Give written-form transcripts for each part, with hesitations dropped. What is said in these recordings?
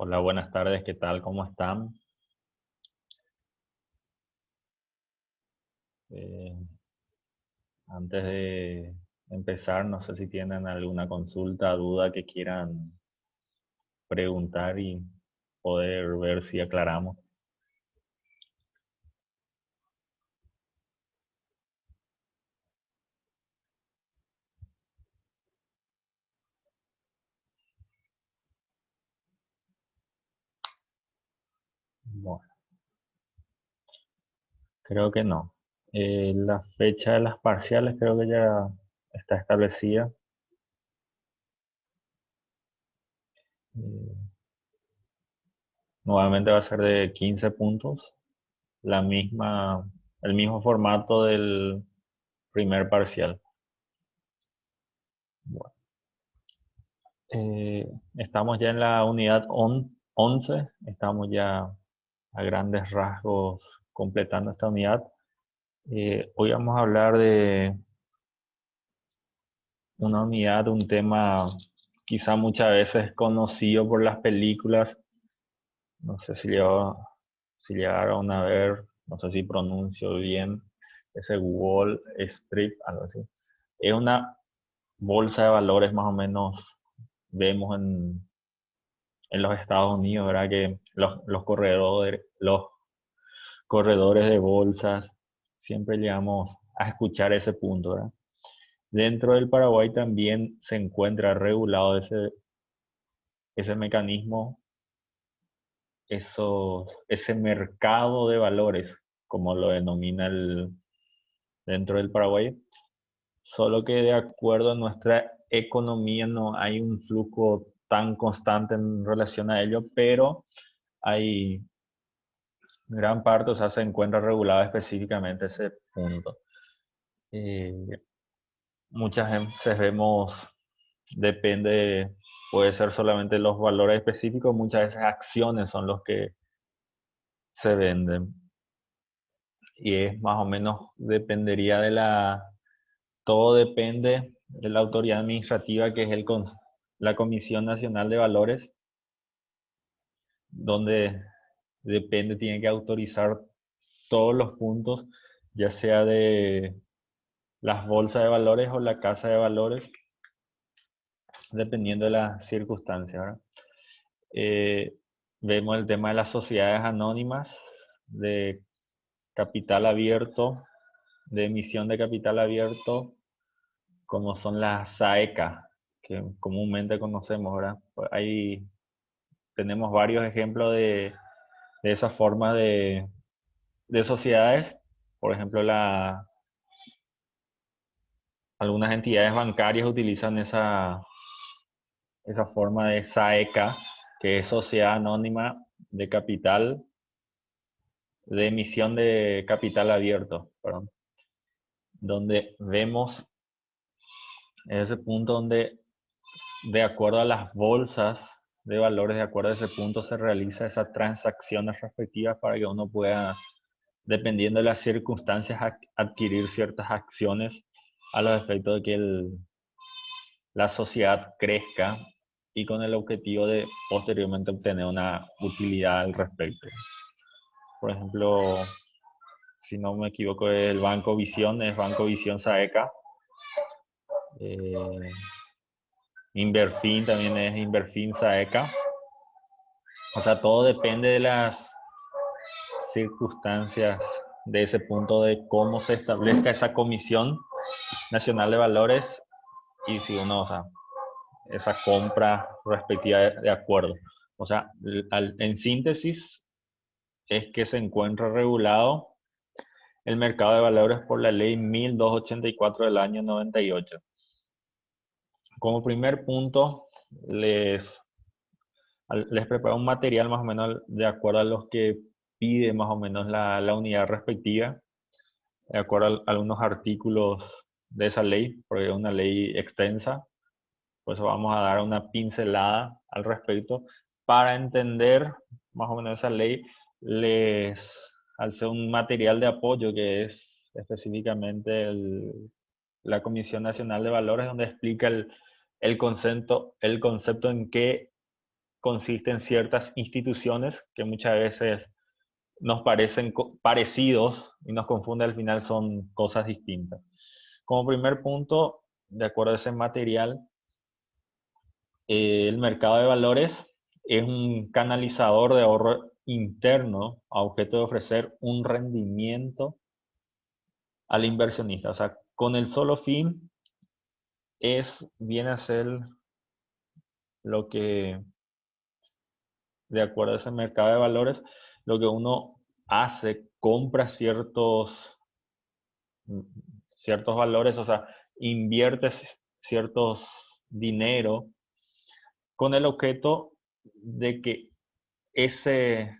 Hola, buenas tardes, ¿qué tal? ¿Cómo están? Eh, Antes de empezar, no sé si tienen alguna consulta, duda que quieran preguntar y poder ver si aclaramos. Bueno, creo que no. La fecha de las parciales creo que ya está establecida. Eh, Nuevamente va a ser de 15 puntos, el mismo formato del primer parcial. Bueno. Estamos ya en la unidad 11, estamos ya a grandes rasgos completando esta unidad. Hoy vamos a hablar de una unidad, un tema quizá muchas veces conocido por las películas. No sé si llegaron a ver, no sé si pronuncio bien, ese Wall Street, algo así. Es una bolsa de valores más o menos, vemos en los Estados Unidos, ¿verdad? Que los corredores de bolsas, siempre llegamos a escuchar ese punto, ¿verdad? Dentro del Paraguay también se encuentra regulado ese mecanismo, ese mercado de valores, como lo denomina dentro del Paraguay, solo que de acuerdo a nuestra economía no hay un flujo tan constante en relación a ello, pero hay gran parte, o sea, se encuentra regulado específicamente ese punto. Eh, Muchas veces vemos, depende, puede ser solamente los valores específicos, muchas veces acciones son los que se venden. Y es más o menos, dependería todo depende de la autoridad administrativa que es la Comisión Nacional de Valores, donde depende, tiene que autorizar todos los puntos, ya sea de las bolsas de valores o la casa de valores, dependiendo de las circunstancias, ¿verdad? Eh, Vemos el tema de las sociedades anónimas, de capital abierto, de emisión de capital abierto, como son las SAECA, que comúnmente conocemos, ¿verdad? Pues ahí tenemos varios ejemplos de esa forma de sociedades. Por ejemplo, algunas entidades bancarias utilizan esa forma de SAECA, que es Sociedad Anónima de Capital, de emisión de capital abierto, perdón, donde vemos ese punto donde, de acuerdo a las bolsas de valores, de acuerdo a ese punto, se realiza esas transacciones respectivas para que uno pueda, dependiendo de las circunstancias, adquirir ciertas acciones a los efectos de que la sociedad crezca y con el objetivo de posteriormente obtener una utilidad al respecto. Por ejemplo, si no me equivoco, el Banco Visión es Banco Visión Saeca. Eh, Inverfin también es Inverfin Saeca. O sea, todo depende de las circunstancias de ese punto de cómo se establezca esa Comisión Nacional de Valores y si uno, o sea, esa compra respectiva de acuerdo. O sea, en síntesis es que se encuentra regulado el mercado de valores por la ley 1284 del año 98. Como primer punto, les preparo un material más o menos de acuerdo a los que pide más o menos la unidad respectiva, de acuerdo a algunos artículos de esa ley, porque es una ley extensa. Pues vamos a dar una pincelada al respecto para entender más o menos esa ley. Al ser un material de apoyo que es específicamente la Comisión Nacional de Valores, donde explica el concepto en qué consiste en ciertas instituciones que muchas veces nos parecen parecidos y nos confunde, al final son cosas distintas. Como primer punto, de acuerdo a ese material, el mercado de valores es un canalizador de ahorro interno a objeto de ofrecer un rendimiento al inversionista. O sea, con el solo fin viene a ser lo que, de acuerdo a ese mercado de valores, lo que uno hace, compra ciertos valores, o sea, invierte ciertos dinero con el objeto de que ese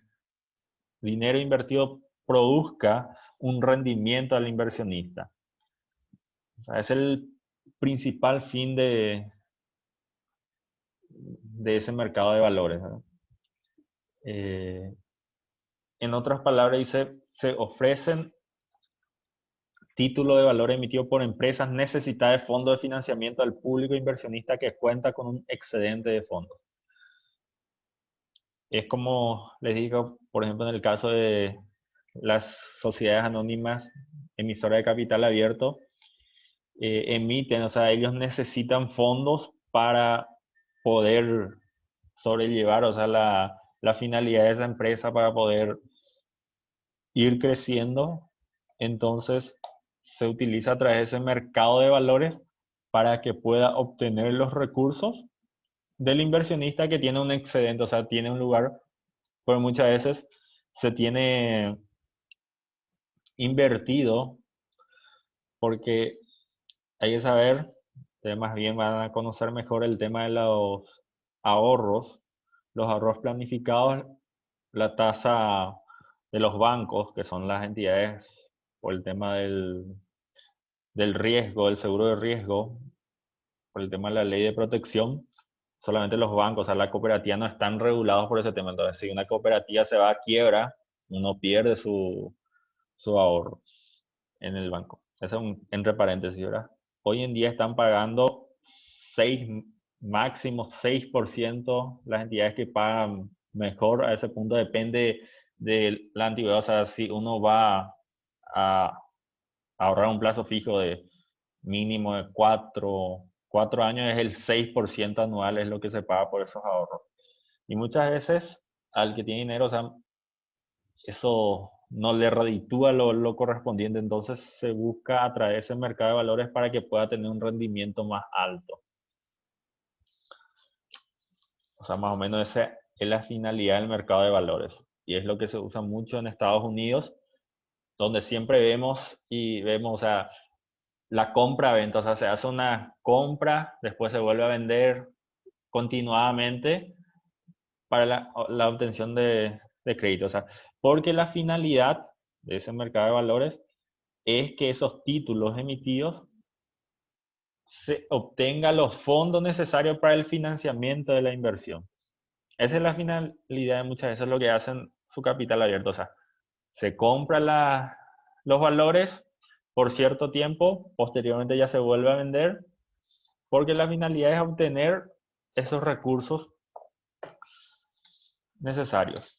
dinero invertido produzca un rendimiento al inversionista. O sea, es el principal fin de ese mercado de valores, ¿verdad? En otras palabras, dice, se ofrecen títulos de valor emitidos por empresas necesitadas de fondos de financiamiento al público inversionista que cuenta con un excedente de fondos. Es como les digo, por ejemplo, en el caso de las sociedades anónimas emisoras de capital abierto, emiten, o sea, ellos necesitan fondos para poder sobrellevar, o sea, la finalidad de esa empresa para poder ir creciendo. Entonces, se utiliza a través de ese mercado de valores para que pueda obtener los recursos del inversionista que tiene un excedente, o sea, tiene un lugar, pues muchas veces se tiene invertido, porque hay que saber, ustedes más bien van a conocer mejor el tema de ahorros, los ahorros planificados, la tasa de los bancos, que son las entidades por el tema del riesgo, del seguro de riesgo, por el tema de la ley de protección, solamente los bancos, o sea, las cooperativas no están regulados por ese tema. Entonces, si una cooperativa se va a quiebra, uno pierde su ahorro en el banco. Eso entre paréntesis, ¿verdad? Hoy en día están pagando 6, máximo 6%, las entidades que pagan mejor a ese punto depende de la antigüedad. O sea, si uno va a ahorrar un plazo fijo de mínimo de 4 años, es el 6% anual, es lo que se paga por esos ahorros. Y muchas veces al que tiene dinero, o sea, eso no le reditúa lo correspondiente, entonces se busca a través del mercado de valores para que pueda tener un rendimiento más alto. O sea, más o menos esa es la finalidad del mercado de valores. Y es lo que se usa mucho en Estados Unidos, donde siempre vemos, o sea, la compra-venta, o sea, se hace una compra, después se vuelve a vender continuadamente para la obtención de crédito. O sea, porque la finalidad de ese mercado de valores es que esos títulos emitidos se obtengan los fondos necesarios para el financiamiento de la inversión. Esa es la finalidad de muchas veces lo que hacen su capital abierto. O sea, se compra los valores por cierto tiempo, posteriormente ya se vuelve a vender, porque la finalidad es obtener esos recursos necesarios.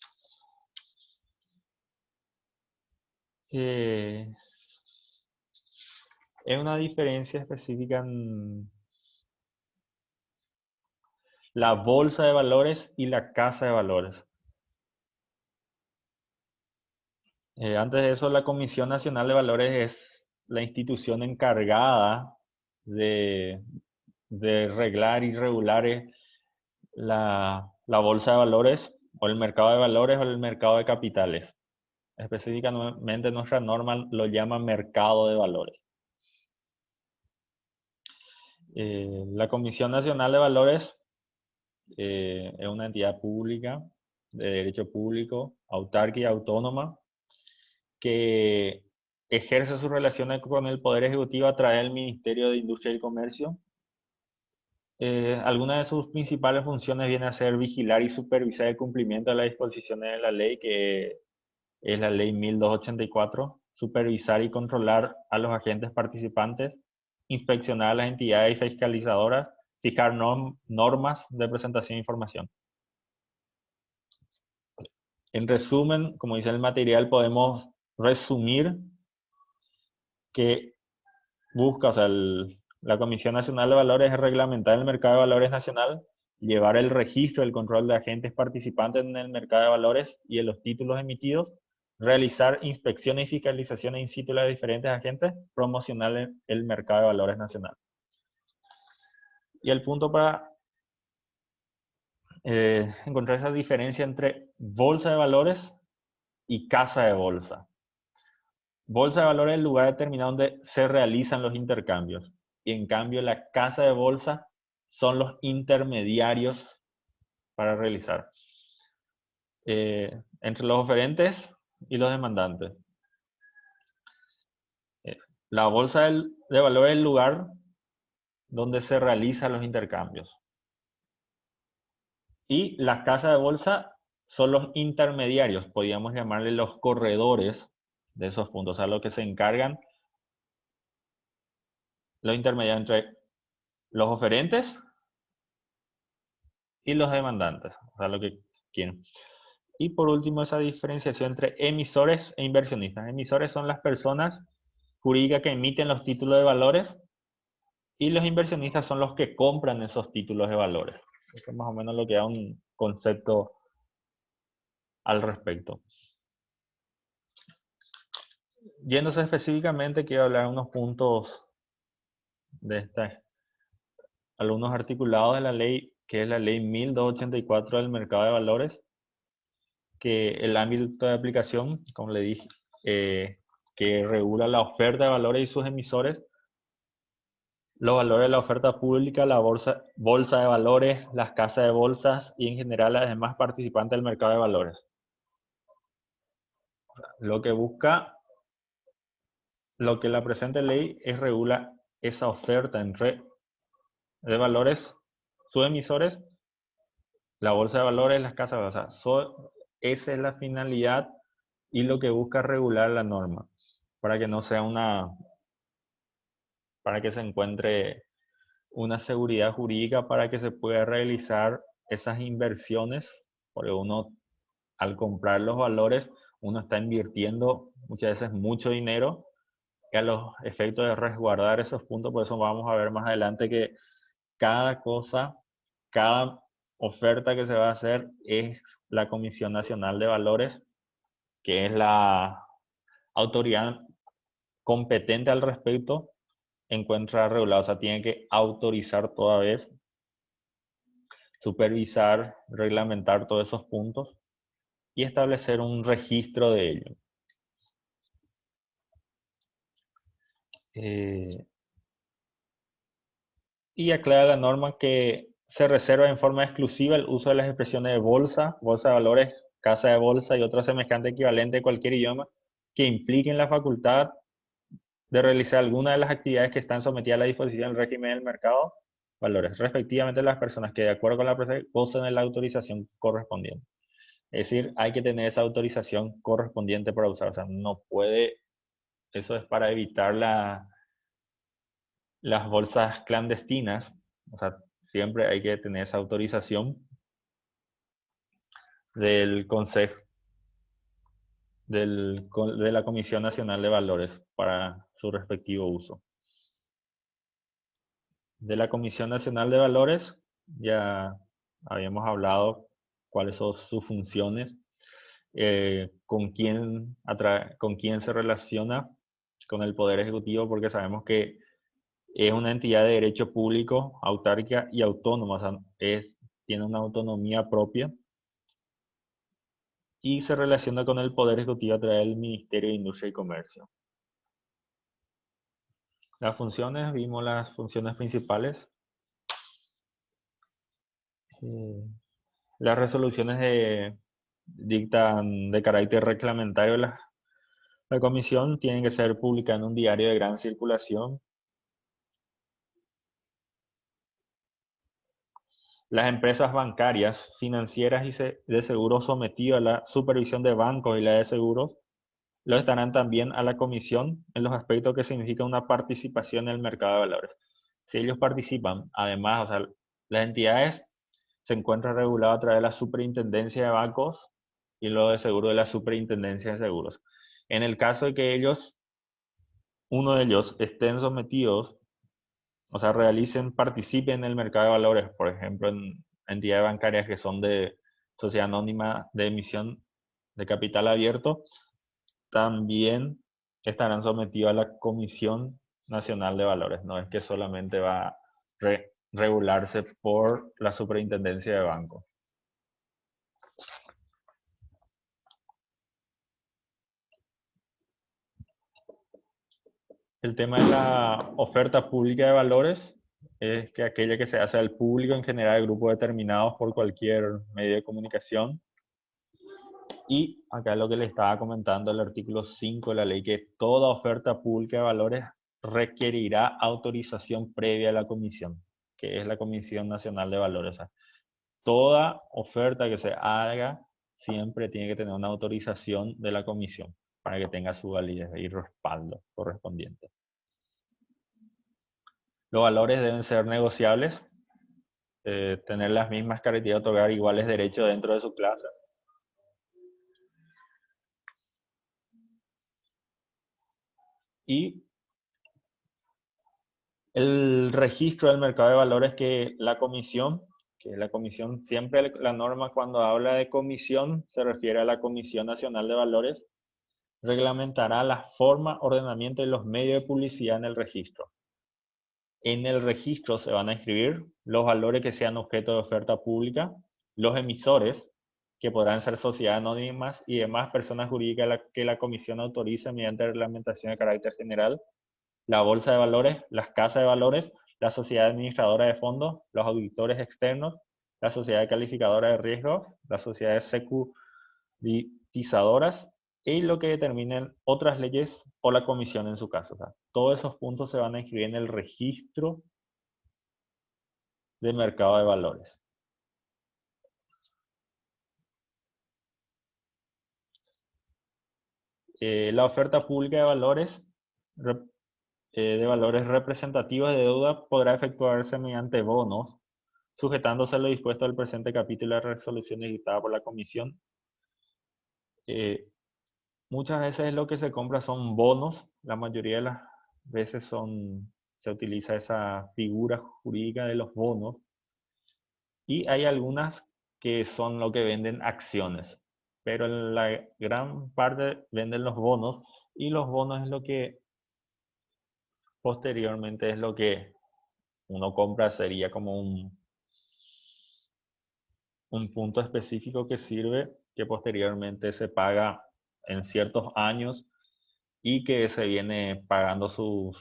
Es una diferencia específica en la bolsa de valores y la casa de valores. Antes de eso, la Comisión Nacional de Valores es la institución encargada de, de reglar y regular la bolsa de valores o el mercado de valores o el mercado de capitales. Específicamente nuestra norma lo llama mercado de valores. La Comisión Nacional de Valores es una entidad pública de derecho público, autárquica y autónoma, que ejerce sus relaciones con el Poder Ejecutivo a través del Ministerio de Industria y Comercio. Algunas de sus principales funciones viene a ser vigilar y supervisar el cumplimiento de las disposiciones de la ley, que es la ley 1284, supervisar y controlar a los agentes participantes, inspeccionar a las entidades fiscalizadoras, fijar normas de presentación de información. En resumen, como dice el material, podemos resumir que busca, o sea, la Comisión Nacional de Valores es reglamentar el mercado de valores nacional, llevar el registro, el control de agentes participantes en el mercado de valores y en los títulos emitidos, realizar inspecciones y fiscalizaciones in situ de los diferentes agentes, promocionar el mercado de valores nacional. Y el punto para encontrar esa diferencia entre bolsa de valores y casa de bolsa. Bolsa de valores es el lugar determinado donde se realizan los intercambios. Y en cambio la casa de bolsa son los intermediarios para realizar. Entre los oferentes y los demandantes. La bolsa de valores es el lugar donde se realizan los intercambios. Y las casas de bolsa son los intermediarios, podríamos llamarle los corredores de esos puntos, o sea, los que se encargan, los intermediarios entre los oferentes y los demandantes, o sea, lo que quieren. Y por último, esa diferenciación entre emisores e inversionistas. Emisores son las personas jurídicas que emiten los títulos de valores y los inversionistas son los que compran esos títulos de valores. Eso es más o menos lo que da un concepto al respecto. Yéndose específicamente, quiero hablar de unos puntos de algunos articulados de la ley, que es la ley 1284 del mercado de valores, que el ámbito de aplicación, como le dije, que regula la oferta de valores y sus emisores, los valores de la oferta pública, la bolsa de valores, las casas de bolsas y en general las demás participantes del mercado de valores. Lo que busca, lo que la presente ley es regular esa oferta entre de valores, sus emisores, la bolsa de valores, las casas de bolsa. Esa es la finalidad y lo que busca regular la norma, para que no sea para que se encuentre una seguridad jurídica para que se pueda realizar esas inversiones, porque uno al comprar los valores, uno está invirtiendo muchas veces mucho dinero, que a los efectos de resguardar esos puntos, por eso vamos a ver más adelante que cada cosa, cada oferta que se va a hacer es la Comisión Nacional de Valores, que es la autoridad competente al respecto, encuentra regulado, o sea, tiene que autorizar toda vez, supervisar, reglamentar todos esos puntos y establecer un registro de ello. Y aclara la norma que se reserva en forma exclusiva el uso de las expresiones de bolsa, bolsa de valores, casa de bolsa y otro semejante equivalente de cualquier idioma que impliquen la facultad de realizar alguna de las actividades que están sometidas a la disposición del régimen del mercado valores, respectivamente las personas que de acuerdo con la presente gozan de la autorización correspondiente. Es decir, hay que tener esa autorización correspondiente para usar, o sea, no puede, eso es para evitar las bolsas clandestinas, o sea, siempre hay que tener esa autorización del Consejo, de la Comisión Nacional de Valores para su respectivo uso. De la Comisión Nacional de Valores ya habíamos hablado cuáles son sus funciones, con quién se relaciona con el Poder Ejecutivo, porque sabemos que es una entidad de derecho público, autárquica y autónoma, o sea, tiene una autonomía propia y se relaciona con el Poder Ejecutivo a través del Ministerio de Industria y Comercio. Las funciones, vimos las funciones principales. Las resoluciones dictan de carácter reglamentario la comisión tienen que ser publicadas en un diario de gran circulación. Las empresas bancarias, financieras y de seguros sometidas a la supervisión de bancos y la de seguros lo estarán también a la comisión en los aspectos que significan una participación en el mercado de valores. Si ellos participan, además, o sea, las entidades se encuentran reguladas a través de la superintendencia de bancos y lo de seguro de la Superintendencia de Seguros. En el caso de que uno de ellos estén sometidos, o sea, participen en el mercado de valores, por ejemplo, en entidades bancarias que son de sociedad anónima de emisión de capital abierto, también estarán sometidos a la Comisión Nacional de Valores. No es que solamente va a regularse por la Superintendencia de Bancos. El tema de la oferta pública de valores es que aquella que se hace al público en general de grupos determinados por cualquier medio de comunicación. Y acá lo que le estaba comentando el artículo 5 de la ley, que toda oferta pública de valores requerirá autorización previa a la comisión, que es la Comisión Nacional de Valores. O sea, toda oferta que se haga siempre tiene que tener una autorización de la comisión para que tenga su validez y respaldo correspondiente. Los valores deben ser negociables, tener las mismas características, otorgar iguales derechos dentro de su clase. Y el registro del mercado de valores que es la comisión siempre la norma cuando habla de comisión se refiere a la Comisión Nacional de Valores, reglamentará la forma, ordenamiento y los medios de publicidad en el registro. En el registro se van a inscribir los valores que sean objeto de oferta pública, los emisores, que podrán ser sociedades anónimas y demás personas jurídicas que la comisión autorice mediante reglamentación de carácter general, la bolsa de valores, las casas de valores, la sociedad administradora de fondos, los auditores externos, la sociedad calificadora de riesgo, las sociedades securitizadoras y lo que determinen otras leyes o la comisión en su caso. O sea, todos esos puntos se van a inscribir en el registro de mercado de valores. La oferta pública de valores representativos de deuda podrá efectuarse mediante bonos, sujetándose a lo dispuesto del presente capítulo de resoluciones dictada por la comisión. Muchas veces lo que se compra son bonos, la mayoría de las veces se utiliza esa figura jurídica de los bonos, y hay algunas que son lo que venden acciones, pero la gran parte venden los bonos, y los bonos es lo que posteriormente es lo que uno compra, sería como un punto específico que sirve, que posteriormente se paga en ciertos años y que se viene pagando sus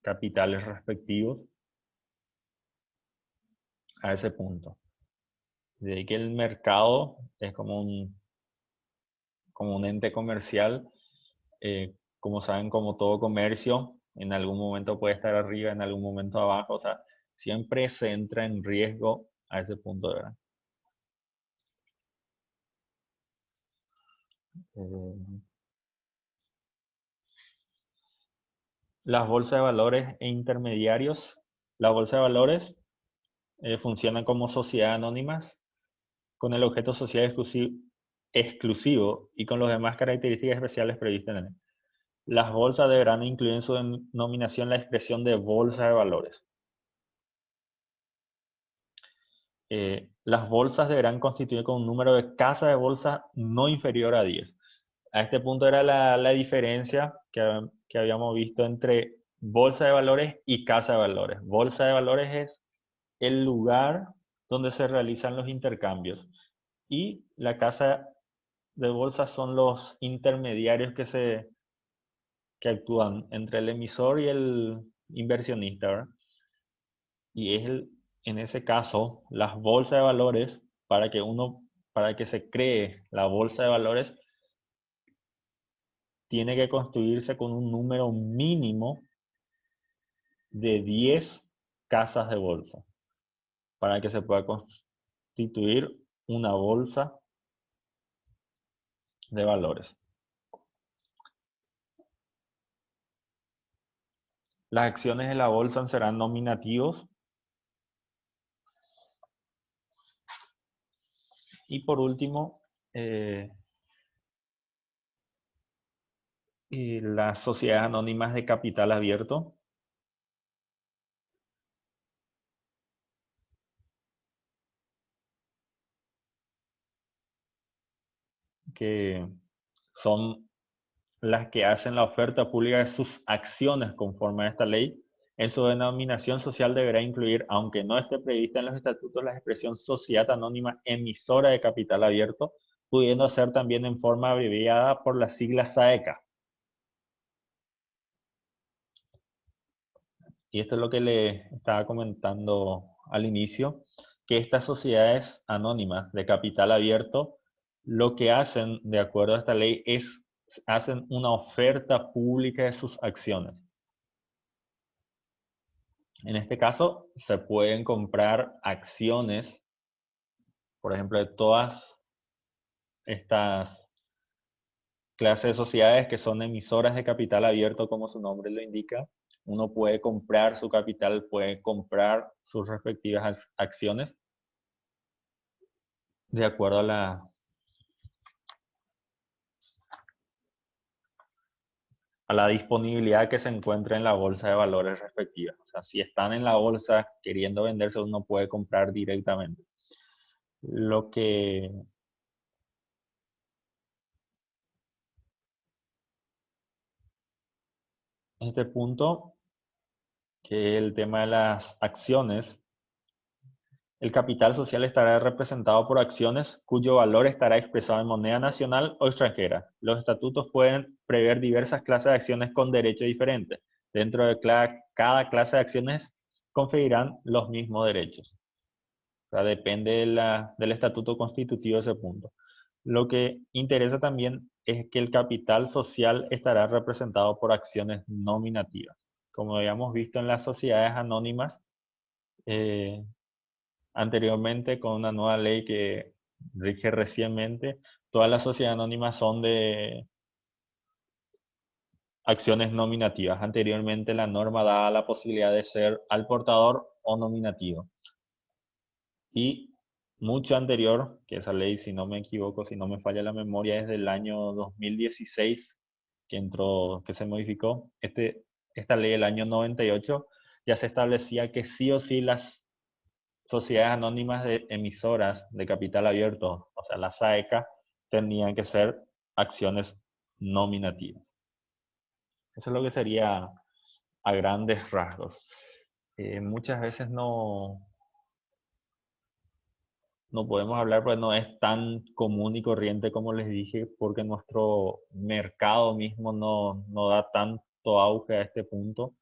capitales respectivos a ese punto. De ahí que el mercado es como un ente comercial. Como saben, como todo comercio, en algún momento puede estar arriba, en algún momento abajo. O sea, siempre se entra en riesgo a ese punto, ¿verdad? Las bolsas de valores e intermediarios. Las bolsas de valores funcionan como sociedades anónimas con el objeto social exclusivo y con las demás características especiales previstas en él. Las bolsas deberán incluir en su denominación la expresión de bolsa de valores. Las bolsas deberán constituir con un número de casas de bolsa no inferior a 10. A este punto era la diferencia que habíamos visto entre bolsa de valores y casa de valores. Bolsa de valores es el lugar donde se realizan los intercambios, y la casa de bolsa son los intermediarios que actúan entre el emisor y el inversionista, ¿verdad? Y en ese caso, las bolsas de valores, para que se cree la bolsa de valores, tiene que construirse con un número mínimo de 10 casas de bolsa para que se pueda constituir una bolsa de valores. Las acciones de la bolsa serán nominativos. Y por último, eh, y las sociedades anónimas de capital abierto, que son las que hacen la oferta pública de sus acciones conforme a esta ley. En su denominación social deberá incluir, aunque no esté prevista en los estatutos, la expresión sociedad anónima emisora de capital abierto, pudiendo ser también en forma abreviada por la sigla SAECA. Y esto es lo que le estaba comentando al inicio, que estas sociedades anónimas de capital abierto, lo que hacen, de acuerdo a esta ley, es hacen una oferta pública de sus acciones. En este caso, se pueden comprar acciones, por ejemplo, de todas estas clases de sociedades que son emisoras de capital abierto, como su nombre lo indica. Uno puede comprar su capital, puede comprar sus respectivas acciones de acuerdo a la disponibilidad que se encuentra en la bolsa de valores respectiva. O sea, si están en la bolsa queriendo venderse, uno puede comprar directamente. Lo que en este punto, que el tema de las acciones, el capital social estará representado por acciones cuyo valor estará expresado en moneda nacional o extranjera. Los estatutos pueden prever diversas clases de acciones con derechos diferentes. Dentro de cada clase de acciones conferirán los mismos derechos. O sea, depende del estatuto constitutivo de ese punto. Lo que interesa también es que el capital social estará representado por acciones nominativas. Como habíamos visto en las sociedades anónimas, eh, anteriormente con una nueva ley que rige recientemente, todas las sociedades anónimas son de acciones nominativas. Anteriormente la norma daba la posibilidad de ser al portador o nominativo. Y mucho anterior, que esa ley, si no me equivoco, si no me falla la memoria, es del año 2016 que entró, que se modificó. Esta ley del año 98 ya se establecía que sí o sí las sociedades anónimas de emisoras de capital abierto, o sea, las SAECA, tenían que ser acciones nominativas. Eso es lo que sería a grandes rasgos. Muchas veces no podemos hablar, pues no es tan común y corriente como les dije, porque nuestro mercado mismo no da tanto auge a este punto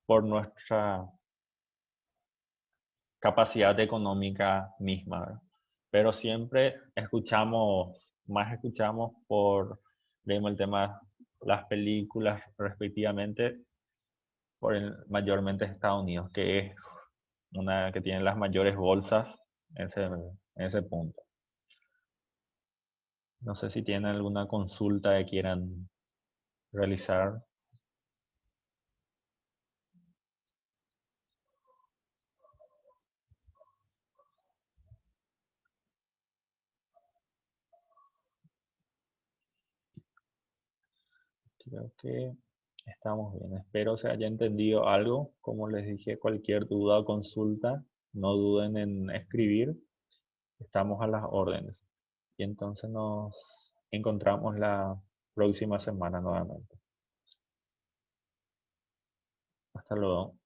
por nuestra capacidad económica misma, ¿verdad? Pero siempre escuchamos por, digamos, el tema, las películas respectivamente, mayormente Estados Unidos, que es una que tiene las mayores bolsas en ese punto. No sé si tienen alguna consulta que quieran realizar. Creo que estamos bien. Espero se haya entendido algo. Como les dije, cualquier duda o consulta, no duden en escribir. Estamos a las órdenes. Y entonces nos encontramos la próxima semana nuevamente. Hasta luego.